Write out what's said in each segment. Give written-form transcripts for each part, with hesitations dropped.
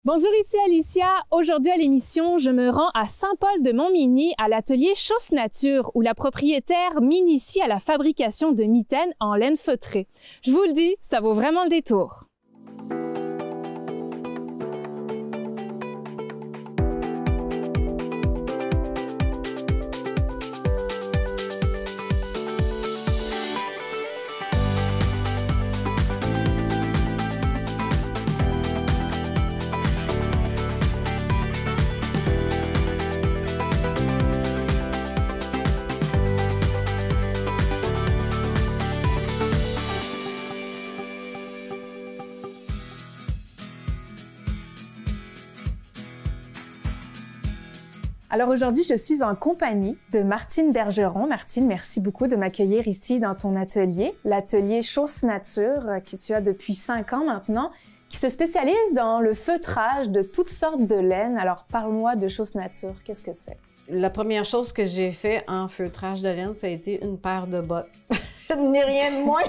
Bonjour, ici Alicia. Aujourd'hui à l'émission, je me rends à Saint-Paul-de-Montmagny à l'atelier Chausse Nature où la propriétaire m'initie à la fabrication de mitaines en laine feutrée. Je vous le dis, ça vaut vraiment le détour. Alors aujourd'hui, je suis en compagnie de Martine Bergeron. Martine, merci beaucoup de m'accueillir ici dans ton atelier, l'atelier Chausse Nature que tu as depuis 5 ans maintenant, qui se spécialise dans le feutrage de toutes sortes de laines. Alors parle-moi de Chausse Nature, qu'est-ce que c'est? La première chose que j'ai fait en feutrage de laine, ça a été une paire de bottes. Ni rien de moins.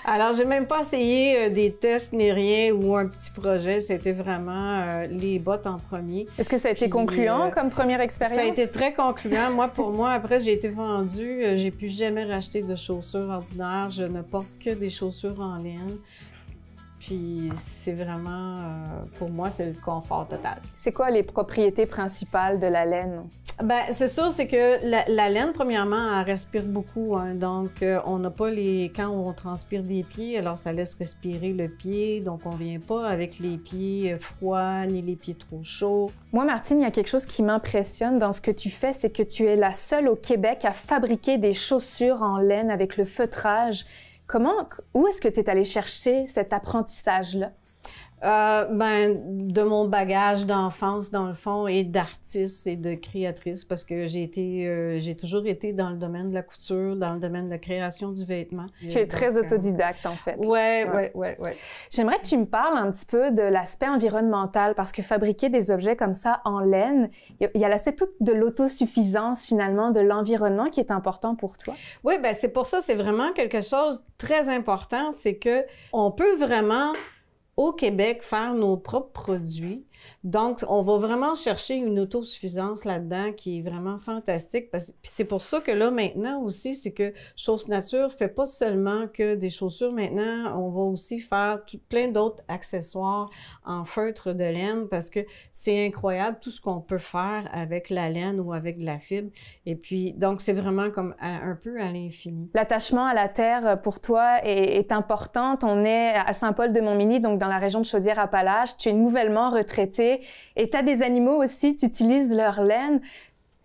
Alors, j'ai même pas essayé des tests ni rien ou un petit projet. C'était vraiment les bottes en premier. Est-ce que ça a été concluant comme première expérience? Ça a été très concluant. Pour moi, après, j'ai été vendue. J'ai plus jamais racheté de chaussures ordinaires. Je ne porte que des chaussures en laine. Puis c'est vraiment, pour moi, c'est le confort total. C'est quoi les propriétés principales de la laine? Bien, c'est sûr, c'est que la laine, premièrement, elle respire beaucoup. Hein, donc, on n'a pas les... Quand on transpire des pieds, alors ça laisse respirer le pied. Donc, on ne vient pas avec les pieds froids ni les pieds trop chauds. Moi, Martine, il y a quelque chose qui m'impressionne dans ce que tu fais, c'est que tu es la seule au Québec à fabriquer des chaussures en laine avec le feutrage. Où est-ce que tu es allée chercher cet apprentissage-là? De mon bagage d'enfance, dans le fond, et d'artiste et de créatrice, parce que j'ai toujours été dans le domaine de la couture, dans le domaine de la création du vêtement. Tu es très autodidacte, en fait. Ouais. J'aimerais que tu me parles un petit peu de l'aspect environnemental, parce que fabriquer des objets comme ça en laine, il y a l'aspect tout de l'autosuffisance, finalement, de l'environnement qui est important pour toi. Oui, bien, c'est pour ça, c'est vraiment quelque chose de très important, c'est que on peut vraiment au Québec, faire nos propres produits. Donc, on va vraiment chercher une autosuffisance là-dedans qui est vraiment fantastique. Puis c'est pour ça que là, maintenant aussi, c'est que Chausse Nature fait pas seulement que des chaussures. Maintenant, on va aussi faire plein d'autres accessoires en feutre de laine parce que c'est incroyable tout ce qu'on peut faire avec la laine ou avec de la fibre. Et puis, donc, c'est vraiment comme un peu à l'infini. L'attachement à la terre, pour toi, est important. On est à Saint-Paul-de-Montmagny, donc dans la région de Chaudière-Appalaches. Tu es nouvellement retraité. Et tu as des animaux aussi, tu utilises leur laine.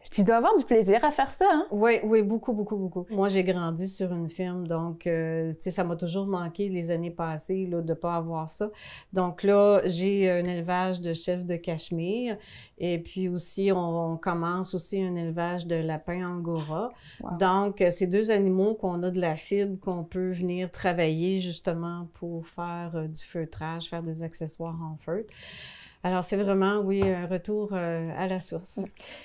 Tu dois avoir du plaisir à faire ça, hein? Oui, beaucoup. Moi, j'ai grandi sur une ferme, donc, tu sais, ça m'a toujours manqué les années passées, là, de pas avoir ça. Donc là, j'ai un élevage de chèvres de Cachemire et puis aussi, on commence aussi un élevage de lapins angora. Wow. Donc, c'est 2 animaux qu'on a de la fibre, qu'on peut venir travailler justement pour faire du feutrage, faire des accessoires en feutre. Alors, c'est vraiment, oui, un retour à la source.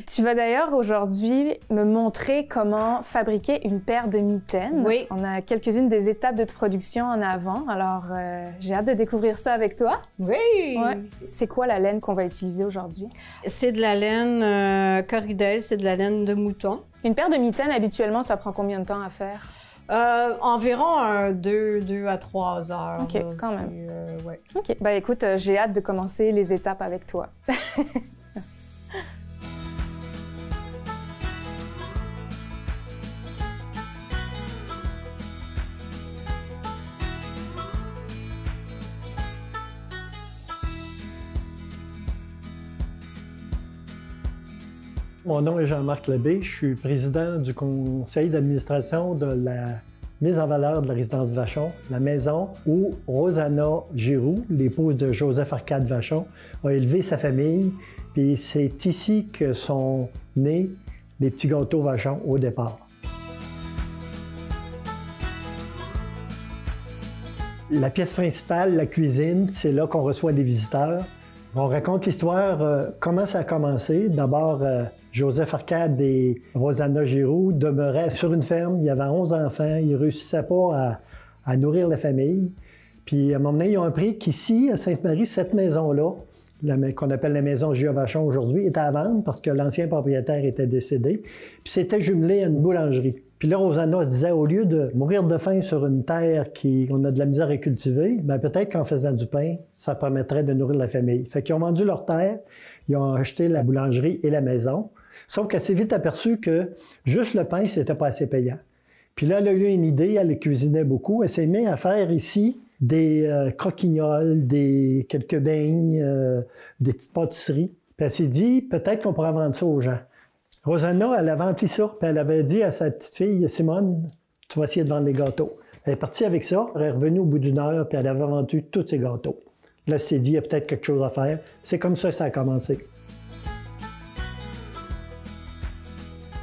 Tu vas d'ailleurs aujourd'hui me montrer comment fabriquer une paire de mitaines. Oui. On a quelques-unes des étapes de production en avant, alors j'ai hâte de découvrir ça avec toi. Oui! Ouais. C'est quoi la laine qu'on va utiliser aujourd'hui? C'est de la laine corridaise, c'est de la laine de mouton. Une paire de mitaines, habituellement, ça prend combien de temps à faire? Environ 2 à 3 heures. OK, là, quand même. Ouais. OK, ben écoute, j'ai hâte de commencer les étapes avec toi. Merci. Mon nom est Jean-Marc Lebé, je suis président du conseil d'administration de la mise en valeur de la résidence Vachon, la maison où Rosanna Giroux, l'épouse de Joseph-Arcade Vachon, a élevé sa famille. Puis c'est ici que sont nés les petits gâteaux Vachon au départ. La pièce principale, la cuisine, c'est là qu'on reçoit des visiteurs. On raconte l'histoire, comment ça a commencé. D'abord, Joseph-Arcade et Rosanna Giroux demeuraient sur une ferme. Il y avait 11 enfants. Ils ne réussissaient pas à nourrir la famille. Puis, à un moment donné, ils ont appris qu'ici, à Sainte-Marie, cette maison-là, qu'on appelle la maison J.A. Vachon aujourd'hui, était à vendre parce que l'ancien propriétaire était décédé. Puis c'était jumelé à une boulangerie. Puis là, Rosanna se disait, au lieu de mourir de faim sur une terre qu'on a de la misère à cultiver, bien peut-être qu'en faisant du pain, ça permettrait de nourrir la famille. Fait qu'ils ont vendu leur terre, ils ont acheté la boulangerie et la maison. Sauf qu'elle s'est vite aperçue que juste le pain, c'était pas assez payant. Puis là, elle a eu une idée, elle cuisinait beaucoup. Elle s'est mise à faire ici des croquignoles, quelques beignes, des petites pâtisseries. Puis elle s'est dit, peut-être qu'on pourrait vendre ça aux gens. Rosanna, elle avait rempli ça, puis elle avait dit à sa petite fille, Simone, tu vas essayer de vendre les gâteaux. Elle est partie avec ça, elle est revenue au bout d'une heure, puis elle avait vendu tous ses gâteaux. Là, elle s'est dit, il y a peut-être quelque chose à faire. C'est comme ça que ça a commencé.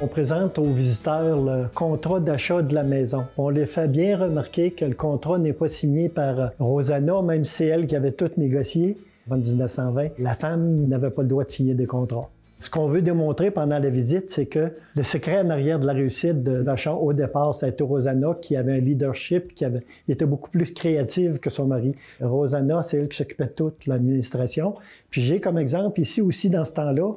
On présente aux visiteurs le contrat d'achat de la maison. On les fait bien remarquer que le contrat n'est pas signé par Rosanna, même si c'est elle qui avait tout négocié en 1920. La femme n'avait pas le droit de signer des contrats. Ce qu'on veut démontrer pendant la visite, c'est que le secret en arrière de la réussite de Vachon, au départ, c'était Rosanna qui avait un leadership, qui était beaucoup plus créative que son mari. Rosanna, c'est elle qui s'occupait de toute l'administration. Puis j'ai comme exemple ici aussi, dans ce temps-là,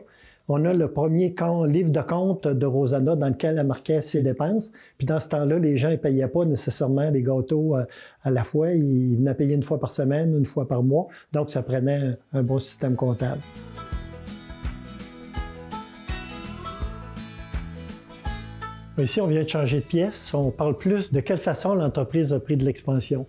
on a le premier livre de compte de Rosanna dans lequel elle marquait ses dépenses. Puis dans ce temps-là, les gens ne payaient pas nécessairement les gâteaux à la fois. Ils venaient payer une fois par semaine, une fois par mois. Donc, ça prenait un bon système comptable. Ici, on vient de changer de pièce. On parle plus de quelle façon l'entreprise a pris de l'expansion.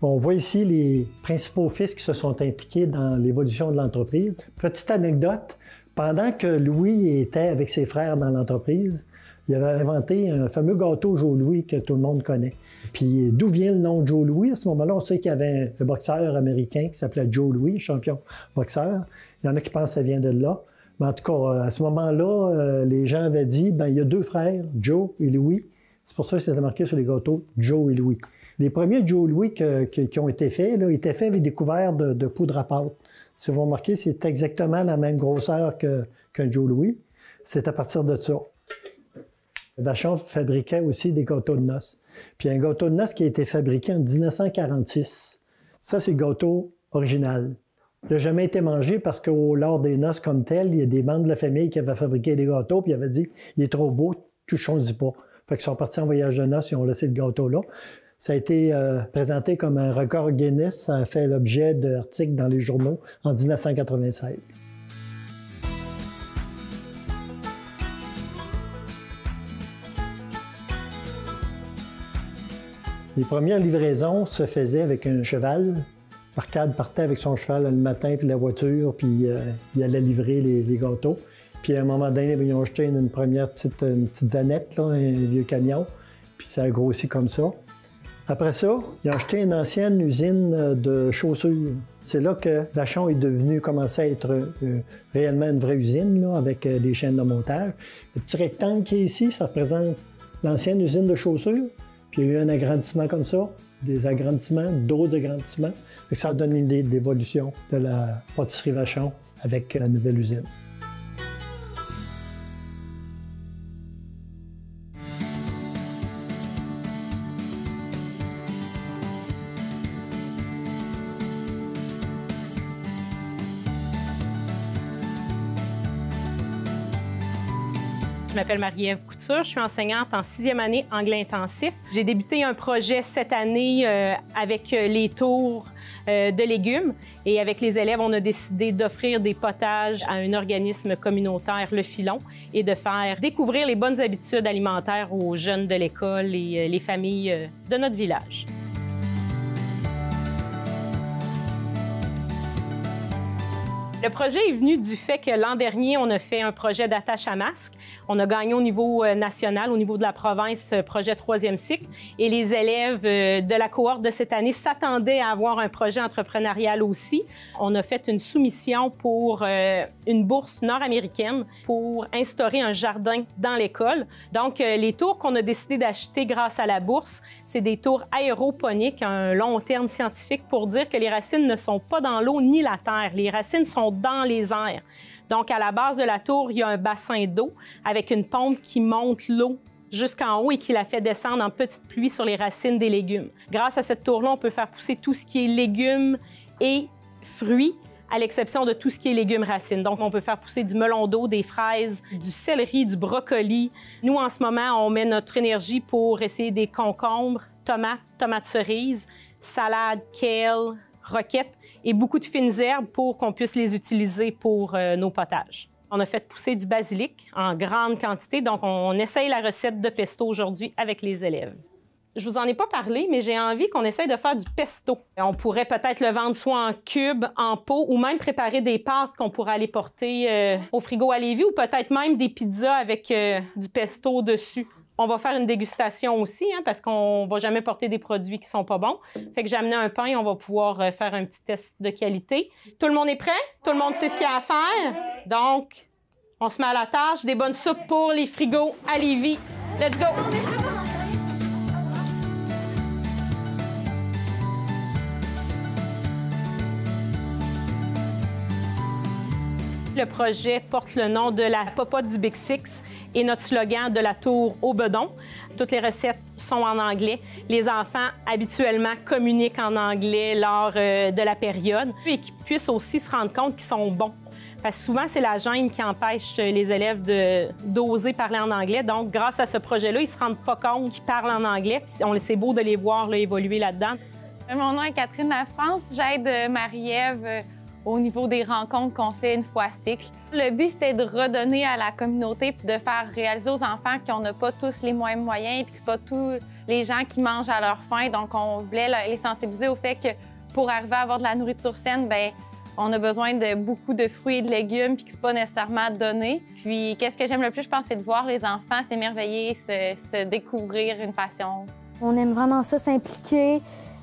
On voit ici les principaux fils qui se sont impliqués dans l'évolution de l'entreprise. Petite anecdote. Pendant que Louis était avec ses frères dans l'entreprise, il avait inventé un fameux gâteau Joe Louis que tout le monde connaît. Puis d'où vient le nom Joe Louis? À ce moment-là, on sait qu'il y avait un boxeur américain qui s'appelait Joe Louis, champion boxeur. Il y en a qui pensent que ça vient de là. Mais en tout cas, à ce moment-là, les gens avaient dit, bien, il y a deux frères, Joe et Louis. C'est pour ça que c'était marqué sur les gâteaux Joe et Louis. Les premiers Joe Louis qui ont été faits, là, étaient faits avec des couverts de poudre à pâte. Si vous remarquez, c'est exactement la même grosseur qu'un Joe Louis. C'est à partir de ça. Vachon fabriquait aussi des gâteaux de noces. Puis un gâteau de noces qui a été fabriqué en 1946. Ça, c'est le gâteau original. Il n'a jamais été mangé parce que lors des noces comme telles, il y a des membres de la famille qui avaient fabriqué des gâteaux puis ils avaient dit « il est trop beau, touchons-y pas ». Fait qu'ils sont partis en voyage de noces et ont laissé le gâteau là. Ça a été présenté comme un record Guinness. Ça a fait l'objet d'articles dans les journaux en 1996. Les premières livraisons se faisaient avec un cheval. Arcade partait avec son cheval le matin, puis la voiture, puis il allait livrer les gâteaux. Puis à un moment donné, ils ont acheté une petite vanette, là, un vieux camion, puis ça a grossi comme ça. Après ça, ils ont acheté une ancienne usine de chaussures. C'est là que Vachon est devenu, commençait à être réellement une vraie usine, là, avec des chaînes de montage. Le petit rectangle qui est ici, ça représente l'ancienne usine de chaussures. Puis il y a eu un agrandissement comme ça, des agrandissements, d'autres agrandissements. Et ça donne une idée d'évolution de la pâtisserie Vachon avec la nouvelle usine. Je m'appelle Marie-Ève Couture, je suis enseignante en 6e année anglais intensif. J'ai débuté un projet cette année avec les tours de légumes et avec les élèves, on a décidé d'offrir des potages à un organisme communautaire, Le Filon, et de faire découvrir les bonnes habitudes alimentaires aux jeunes de l'école et les familles de notre village. Le projet est venu du fait que l'an dernier, on a fait un projet d'attache à masque. On a gagné au niveau national, au niveau de la province, projet 3e cycle. Et les élèves de la cohorte de cette année s'attendaient à avoir un projet entrepreneurial aussi. On a fait une soumission pour une bourse nord-américaine pour instaurer un jardin dans l'école. Donc, les tours qu'on a décidé d'acheter grâce à la bourse, c'est des tours aéroponiques, un long terme scientifique pour dire que les racines ne sont pas dans l'eau ni la terre. Les racines sont dans les airs. Donc, à la base de la tour, il y a un bassin d'eau avec une pompe qui monte l'eau jusqu'en haut et qui la fait descendre en petite pluie sur les racines des légumes. Grâce à cette tour-là, on peut faire pousser tout ce qui est légumes et fruits à l'exception de tout ce qui est légumes racines. Donc, on peut faire pousser du melon d'eau, des fraises, du céleri, du brocoli. Nous, en ce moment, on met notre énergie pour essayer des concombres, tomates cerises, salade, kale, roquettes et beaucoup de fines herbes pour qu'on puisse les utiliser pour nos potages. On a fait pousser du basilic en grande quantité, donc on essaye la recette de pesto aujourd'hui avec les élèves. Je vous en ai pas parlé, mais j'ai envie qu'on essaye de faire du pesto. On pourrait peut-être le vendre soit en cubes, en pot, ou même préparer des pâtes qu'on pourrait aller porter au frigo à Lévis, ou peut-être même des pizzas avec du pesto dessus. On va faire une dégustation aussi, hein, parce qu'on va jamais porter des produits qui sont pas bons. Fait que j'ai amené un pain, on va pouvoir faire un petit test de qualité. Tout le monde est prêt? Tout le monde sait ce qu'il y a à faire? Donc, on se met à la tâche. Des bonnes soupes pour les frigos à Lévis. Let's go! Le projet porte le nom de la popote du Big Six et notre slogan de la tour au bedon. Toutes les recettes sont en anglais. Les enfants, habituellement, communiquent en anglais lors de la période et qu'ils puissent aussi se rendre compte qu'ils sont bons. Parce que souvent, c'est la gêne qui empêche les élèves d'oser parler en anglais. Donc, grâce à ce projet-là, ils ne se rendent pas compte qu'ils parlent en anglais. C'est beau de les voir là, évoluer là-dedans. Mon nom est Catherine Lafrance. J'aide Marie-Ève au niveau des rencontres qu'on fait une fois cycle. Le but, c'était de redonner à la communauté puis de faire réaliser aux enfants qu'on n'a pas tous les mêmes moyens puis que c'est pas tous les gens qui mangent à leur faim. Donc, on voulait les sensibiliser au fait que pour arriver à avoir de la nourriture saine, bien, on a besoin de beaucoup de fruits et de légumes puis que c'est pas nécessairement donné. Puis, qu'est-ce que j'aime le plus, je pense, c'est de voir les enfants s'émerveiller, se découvrir une passion. On aime vraiment ça, s'impliquer.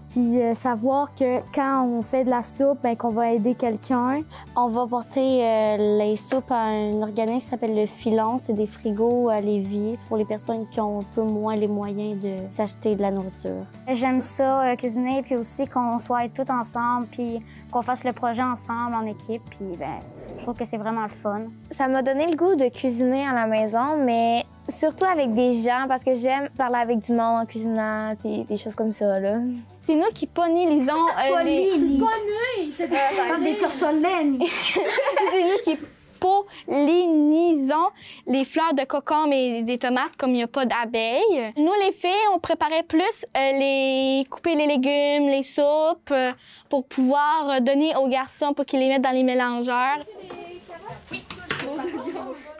Puis savoir que quand on fait de la soupe, bien, qu'on va aider quelqu'un. On va porter les soupes à un organisme qui s'appelle le Filon. C'est des frigos à Lévis pour les personnes qui ont un peu moins les moyens de s'acheter de la nourriture. J'aime ça, cuisiner, puis aussi qu'on soit tous ensemble, puis qu'on fasse le projet ensemble, en équipe, puis ben, je trouve que c'est vraiment le fun. Ça m'a donné le goût de cuisiner à la maison, mais surtout avec des gens, parce que j'aime parler avec du monde en cuisinant, puis des choses comme ça, là. C'est nous qui pollinisons des tortellini. C'est nous qui pollinisons les fleurs de cocombe et des tomates comme il n'y a pas d'abeilles. Nous, les filles, on préparait plus couper les légumes, les soupes, pour pouvoir donner aux garçons pour qu'ils les mettent dans les mélangeurs. Tu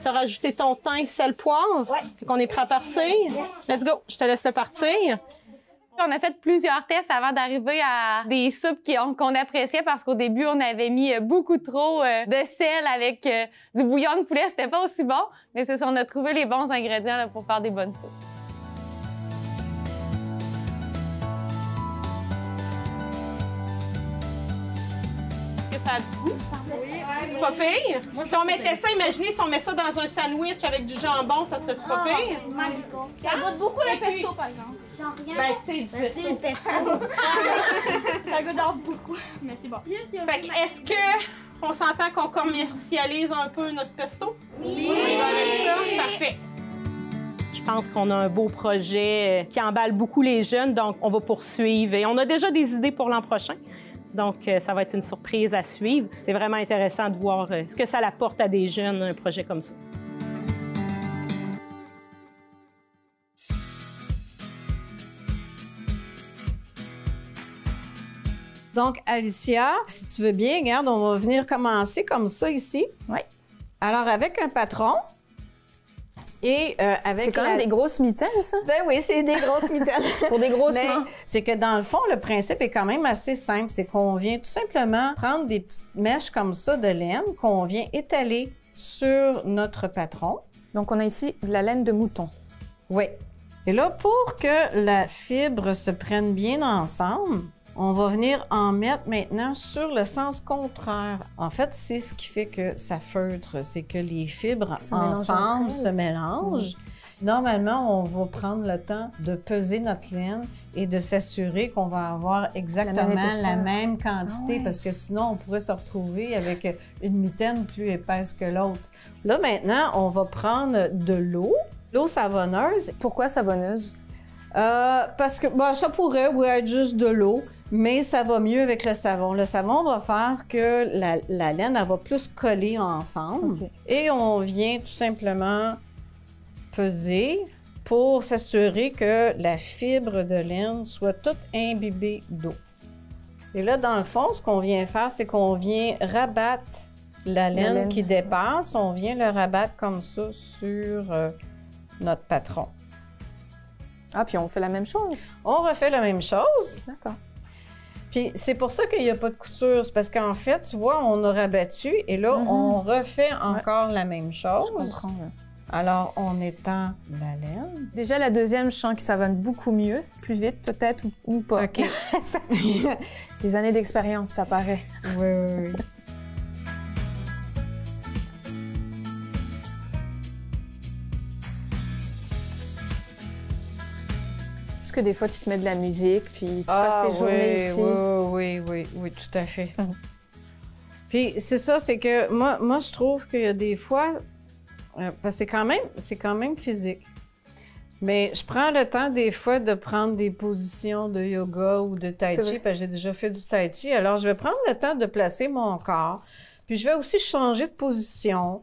as rajouté ton thym, sel, poivre? Oui. Fait qu'on est prêt à partir? Yes. Let's go! Je te laisse le partir. On a fait plusieurs tests avant d'arriver à des soupes qu'on appréciait parce qu'au début, on avait mis beaucoup trop de sel avec du bouillon de poulet. C'était pas aussi bon, mais c'est ça, on a trouvé les bons ingrédients là, pour faire des bonnes soupes. Ça a du goût? Oui. C'est pas pire? Moi, si on mettait ça, imaginez si on met ça dans un sandwich avec du jambon, ça serait-tu pas pire? Ça goûte beaucoup le pesto, par exemple. Ben, c'est du pesto. C'est le pesto. Ça goûte beaucoup, mais c'est bon. Fait que, est-ce qu'on s'entend qu'on commercialise un peu notre pesto? Oui! On va avec ça? Parfait. Je pense qu'on a un beau projet qui emballe beaucoup les jeunes, donc on va poursuivre. Et on a déjà des idées pour l'an prochain. Donc, ça va être une surprise à suivre. C'est vraiment intéressant de voir ce que ça apporte à des jeunes, un projet comme ça. Donc, Alicia, si tu veux bien, regarde, on va venir commencer comme ça ici. Oui. Alors, avec un patron. Et avec c'est quand même des grosses mitaines, ça? Ben oui, c'est des grosses mitaines. Pour des grosses mains. C'est que dans le fond, le principe est quand même assez simple. C'est qu'on vient tout simplement prendre des petites mèches comme ça de laine qu'on vient étaler sur notre patron. Donc, on a ici de la laine de mouton. Oui. Et là, pour que la fibre se prenne bien ensemble, on va venir en mettre maintenant sur le sens contraire. En fait, c'est ce qui fait que ça feutre, c'est que les fibres ensemble se mélangent. Normalement, on va prendre le temps de peser notre laine et de s'assurer qu'on va avoir exactement la même quantité, parce que sinon, on pourrait se retrouver avec une mitaine plus épaisse que l'autre. Là, maintenant, on va prendre de l'eau savonneuse. Pourquoi savonneuse? Parce que ça pourrait être juste de l'eau. mais ça va mieux avec le savon. Le savon va faire que la laine, elle va plus coller ensemble. OK. Et on vient tout simplement peser pour s'assurer que la fibre de laine soit toute imbibée d'eau. Et là, dans le fond, ce qu'on vient faire, c'est qu'on vient rabattre la laine qui dépasse. On vient le rabattre comme ça sur notre patron. Ah, puis on fait la même chose? On refait la même chose. D'accord. Puis c'est pour ça qu'il n'y a pas de couture. C'est parce qu'en fait, tu vois, on a rabattu et là, on refait encore la même chose. Je comprends. Là. Alors, on étend la laine. Déjà, la deuxième, je sens que ça va beaucoup mieux, plus vite peut-être ou pas. OK. Des années d'expérience, ça paraît. Oui. Est-ce que des fois, tu te mets de la musique, puis tu passes tes journées ici? Oui, tout à fait. Puis c'est ça, c'est que moi, je trouve qu'il y a des fois... parce que c'est quand même physique. Mais je prends le temps des fois de prendre des positions de yoga ou de tai chi, parce que j'ai déjà fait du tai chi. Alors, je vais prendre le temps de placer mon corps. Puis je vais aussi changer de position.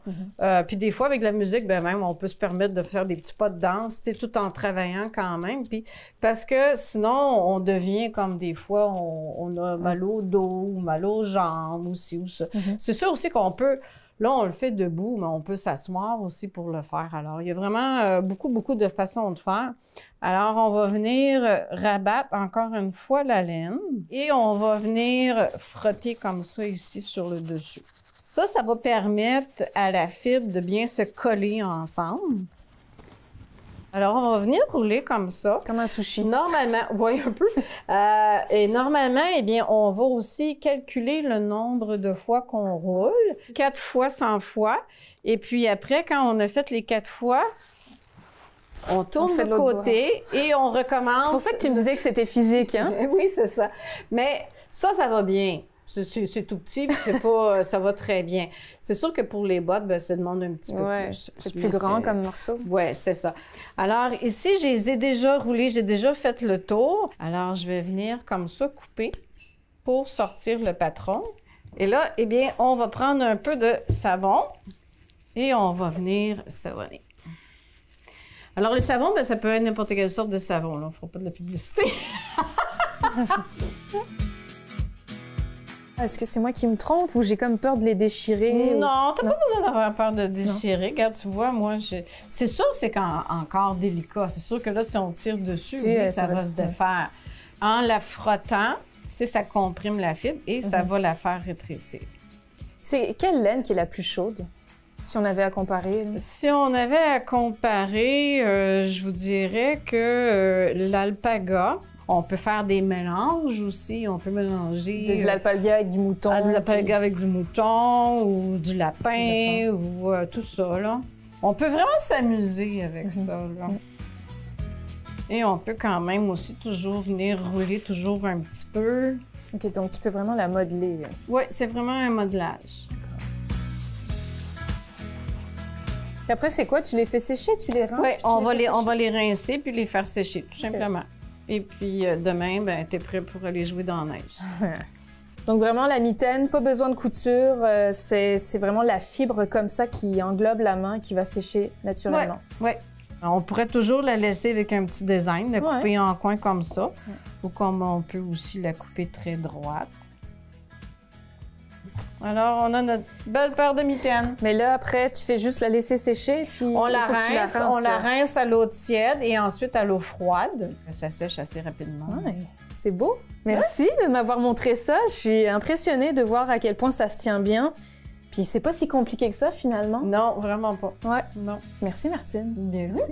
Puis des fois, avec la musique, ben même, on peut se permettre de faire des petits pas de danse, tout en travaillant quand même. Puis parce que sinon, on devient comme des fois, on a mal au dos ou mal aux jambes ou ci ou ça. C'est ça aussi qu'on peut... Là, on le fait debout, mais on peut s'asseoir aussi pour le faire. Alors, il y a vraiment beaucoup de façons de faire. Alors, on va venir rabattre encore une fois la laine et on va venir frotter comme ça ici sur le dessus. Ça va permettre à la fibre de bien se coller ensemble. Alors, on va venir rouler comme ça. Comme un sushi. Normalement, oui, un peu. Et normalement, eh bien, on va aussi calculer le nombre de fois qu'on roule. 4 fois, 100 fois. Et puis après, quand on a fait les 4 fois, on tourne de côté et on recommence. C'est pour ça que tu me disais que c'était physique, hein? Oui, c'est ça. Mais ça va bien. C'est tout petit, puis c'est pas, ça va très bien. C'est sûr que pour les bottes, ben, ça demande un petit peu plus. C'est plus grand comme morceau. Oui, c'est ça. Alors ici, je les ai déjà roulés, j'ai déjà fait le tour. Alors, je vais venir comme ça couper pour sortir le patron. Et là, eh bien, on va prendre un peu de savon et on va venir savonner. Alors, le savon, ben, ça peut être n'importe quelle sorte de savon. On ne fera pas de la publicité. Est-ce que c'est moi qui me trompe ou j'ai comme peur de les déchirer? Non, t'as pas besoin d'avoir peur de déchirer. Regarde, tu vois, moi, c'est sûr que c'est encore délicat. C'est sûr que là, si on tire dessus, oui, ça va se défaire. En la frottant, tu sais, ça comprime la fibre et ça va la faire rétrécir. C'est quelle laine qui est la plus chaude, si on avait à comparer? Là? Si on avait à comparer, je vous dirais que l'alpaga... On peut faire des mélanges aussi. On peut mélanger... De l'alpaga avec du mouton. De l'alpaga avec du mouton ou du lapin ou tout ça, là. On peut vraiment s'amuser avec ça, là. Et on peut quand même aussi toujours venir rouler toujours un petit peu. OK, donc tu peux vraiment la modeler. Oui, c'est vraiment un modelage. Puis après, c'est quoi? Tu les fais sécher? Tu les rinces? Oui, on va les rincer puis les faire sécher, tout simplement. Et puis demain, ben, tu es prêt pour aller jouer dans la neige. Donc vraiment, la mitaine, pas besoin de couture. C'est vraiment la fibre comme ça qui englobe la main qui va sécher naturellement. Oui. On pourrait toujours la laisser avec un petit design, la couper en coin comme ça. Ou comme on peut aussi la couper très droite. Alors, on a notre belle paire de mitaines. Mais là, après, tu fais juste la laisser sécher, puis on la rince à l'eau tiède et ensuite à l'eau froide. Ça sèche assez rapidement. Ouais, c'est beau. Merci de m'avoir montré ça. Je suis impressionnée de voir à quel point ça se tient bien. Puis c'est pas si compliqué que ça, finalement. Non, vraiment pas. Ouais. Non. Merci, Martine. Bien vu. Merci.